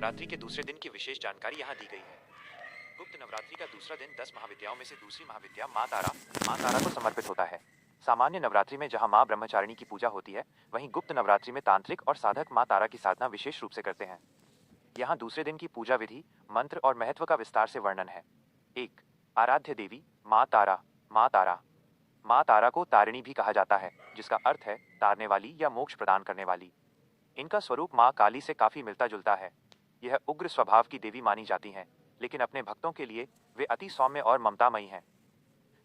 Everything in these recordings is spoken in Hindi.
नवरात्रि के दूसरे दिन की विशेष जानकारी यहाँ दी गई है। गुप्त नवरात्रि का दूसरा दिन 10 महाविद्याओं में से दूसरी महाविद्या माँ तारा को समर्पित होता है। सामान्य नवरात्रि में जहाँ माँ ब्रह्मचारिणी की पूजा होती है, वहीं गुप्त नवरात्रि में तांत्रिक और साधक माँ तारा की साधना विशेष रूप से करते हैं। यहाँ दूसरे दिन की पूजा विधि, मंत्र और महत्व का विस्तार से वर्णन है। 1. आराध्य देवी माँ तारा। माँ तारा, माँ तारा को तारिणी भी कहा जाता है, जिसका अर्थ है तारने वाली या मोक्ष प्रदान करने वाली। इनका स्वरूप माँ काली से काफी मिलता जुलता है। यह उग्र स्वभाव की देवी मानी जाती हैं, लेकिन अपने भक्तों के लिए वे अति सौम्य और ममतामयी हैं।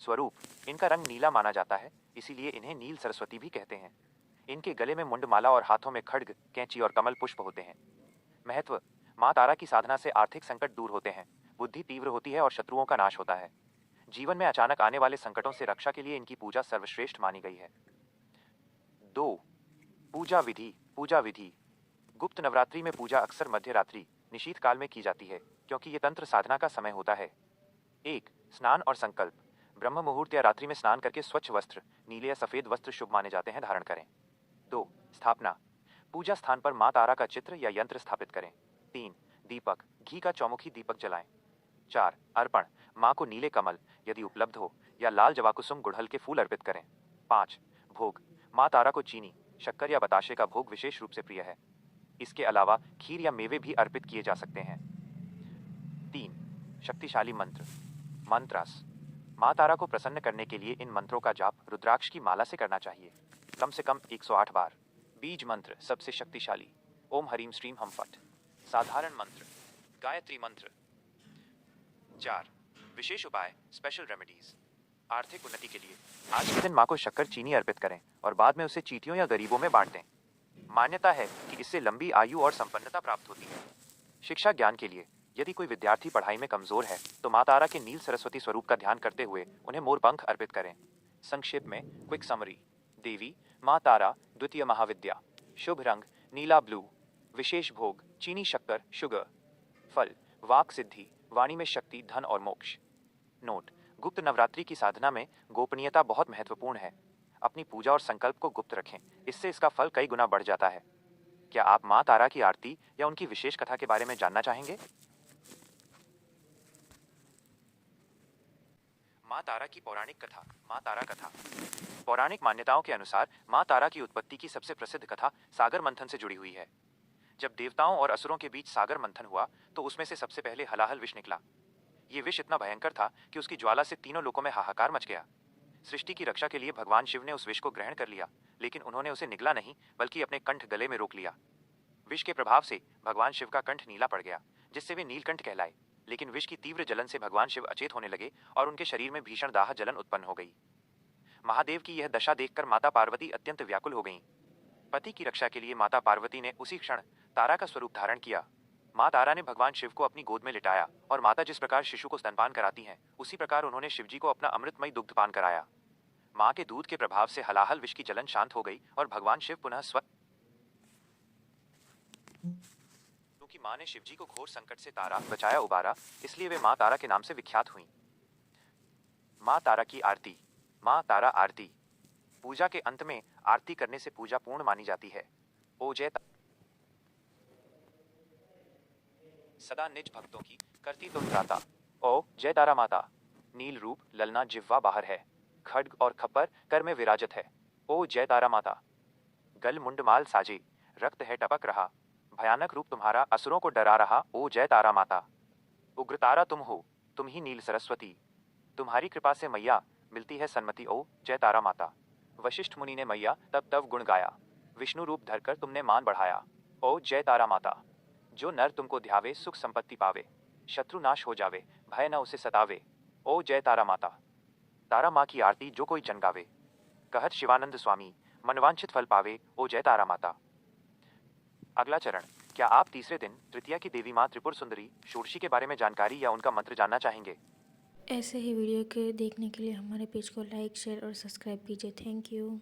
स्वरूप, इनका रंग नीला माना जाता है, इसीलिए इन्हें नील सरस्वती भी कहते हैं। इनके गले में मुंडमाला और हाथों में खड्ग, कैंची और कमल पुष्प होते हैं। महत्व, माँ तारा की साधना से आर्थिक संकट दूर होते हैं, बुद्धि तीव्र होती है और शत्रुओं का नाश होता है। जीवन में अचानक आने वाले संकटों से रक्षा के लिए इनकी पूजा सर्वश्रेष्ठ मानी गई है। 2. पूजा विधि। पूजा विधि। गुप्त नवरात्रि में पूजा अक्सर मध्य रात्रि, निशीथ काल में की जाती है, क्योंकि ये तंत्र साधना का समय होता है। 1. स्नान और संकल्प। ब्रह्म मुहूर्त या रात्रि में स्नान करके स्वच्छ वस्त्र, नीले या सफेद वस्त्र शुभ माने जाते हैं, धारण करें। 2. स्थापना। पूजा स्थान पर माँ तारा का चित्र या यंत्र स्थापित करें। 3. दीपक, घी का चौमुखी दीपक जलाएं। 4. अर्पण, माँ को नीले कमल, यदि उपलब्ध हो, या लाल जवाकुसुम गुड़हल के फूल अर्पित करें। 5. भोग, माँ तारा को चीनी, शक्कर या बताशे का भोग विशेष रूप से प्रिय है। इसके अलावा खीर या मेवे भी अर्पित किए जा सकते हैं। 3. शक्तिशाली मंत्र। मंत्रास, माँ तारा को प्रसन्न करने के लिए इन मंत्रों का जाप रुद्राक्ष की माला से करना चाहिए, कम से कम 108 बार। बीज मंत्र सबसे शक्तिशाली, ओम हरीम श्रीम हम फट। साधारण मंत्र, गायत्री मंत्र। 4. विशेष उपाय, स्पेशल रेमेडीज। आर्थिक उन्नति के लिए आज के दिन माँ को शक्कर चीनी अर्पित करें और बाद में उसे चींटियों या गरीबों में बांट दें। मान्यता है कि इससे लंबी आयु और संपन्नता प्राप्त होती है। शिक्षा ज्ञान के लिए, यदि कोई विद्यार्थी पढ़ाई में कमजोर है तो माँ तारा के नील सरस्वती स्वरूप का ध्यान करते हुए उन्हें मोरपंख अर्पित करें। संक्षेप में क्विक समरी। देवी माँ तारा, द्वितीय महाविद्या। शुभ रंग नीला ब्लू। विशेष भोग चीनी शक्कर शुगर। फल वाक सिद्धि, वाणी में शक्ति, धन और मोक्ष। नोट, गुप्त नवरात्रि की साधना में गोपनीयता बहुत महत्वपूर्ण है। अपनी पूजा और संकल्प को गुप्त रखें, इससे इसका फल कई गुना बढ़ जाता है। क्या आप माँ तारा की आरती या उनकी विशेष कथा के बारे में जानना चाहेंगे? माँ तारा की पौराणिक कथा। माँ तारा कथा। पौराणिक मान्यताओं के अनुसार माँ तारा की उत्पत्ति की सबसे प्रसिद्ध कथा सागर मंथन से जुड़ी हुई है। जब देवताओं और असुरों के बीच सागर मंथन हुआ तो उसमें से सबसे पहले हलाहल विष निकला। ये विष इतना भयंकर था कि उसकी ज्वाला से तीनों लोकों में हाहाकार मच गया। सृष्टि की रक्षा के लिए भगवान शिव ने उस विष को ग्रहण कर लिया, लेकिन उन्होंने उसे निगला नहीं, बल्कि अपने कंठ गले में रोक लिया। विष के प्रभाव से भगवान शिव का कंठ नीला पड़ गया, जिससे वे नीलकंठ कहलाए। लेकिन विष की तीव्र जलन से भगवान शिव अचेत होने लगे और उनके शरीर में भीषण दाह जलन उत्पन्न हो गई। महादेव की यह दशा देखकर माता पार्वती अत्यंत व्याकुल हो गईं। पति की रक्षा के लिए माता पार्वती ने उसी क्षण तारा का स्वरूप धारण किया। माँ तारा ने भगवान शिव को अपनी गोद में लिटाया और माता जिस प्रकार शिशु को स्तनपान कराती हैं, उसी प्रकार उन्होंने शिवजी को अपना अमृतमय दुग्धपान कराया। माँ के दूध के प्रभाव से हलाहल विष की जलन शांत हो गई और भगवान शिव पुनः स्वस्थ। क्योंकि माँ ने शिवजी को घोर संकट से तारा बचाया उबारा, इसलिए वे माँ तारा के नाम से विख्यात हुईं। माँ तारा की आरती। माँ तारा आरती। पूजा के अंत में आरती करने से पूजा पूर्ण मानी जाती है। ओ जय सदा निज भक्तों की करती तुम त्राता। ओ जय तारा माता। नील रूप ललना जिह्वा बाहर है, खड्ग और खप्पर कर में विराजत है। ओ जय तारा माता। गल मुंडमाल साजे, रक्त है टपक रहा, भयानक रूप तुम्हारा असुरों को डरा रहा। ओ जय तारा माता। उग्र तारा तुम हो, तुम ही नील सरस्वती, तुम्हारी कृपा से मैया मिलती है सन्मति। ओ जय तारा माता। वशिष्ठ मुनि ने मैया तब तब गुण गाया, विष्णु रूप धरकर तुमने मान बढ़ाया। ओ जय तारा माता। जो नर तुमको ध्यावे सुख संपत्ति पावे, शत्रु नाश हो जावे, भय न उसे सतावे। ओ जय तारा माता। तारा माँ की आरती जो कोई जन गावे, कहत शिवानंद स्वामी मनवांछित फल पावे। ओ जय तारा माता। अगला चरण, क्या आप तीसरे दिन तृतीया की देवी माँ त्रिपुर सुंदरी षोडशी के बारे में जानकारी या उनका मंत्र जानना चाहेंगे? ऐसे ही वीडियो के देखने के लिए हमारे पेज को लाइक, शेयर और सब्सक्राइब कीजिए। Thank you.